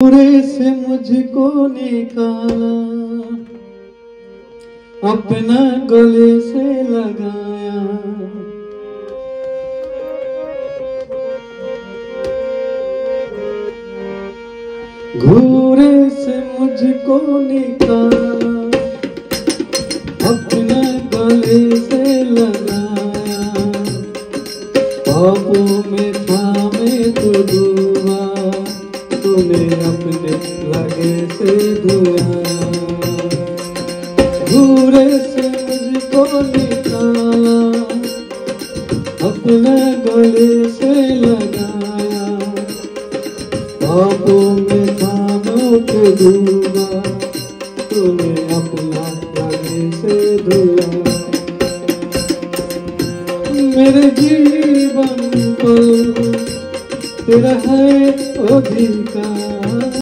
पूरे से मुझको निकाला, अपना गले से लगाया। घूरे से मुझको निकाला, अपना गले से लगाया। पापों में थामे तो डूबा, तूने अपने लगे से धुआया। घूरे से मुझको निकाला, अपने गले से लगाया। पापों में थामे तो डूबा,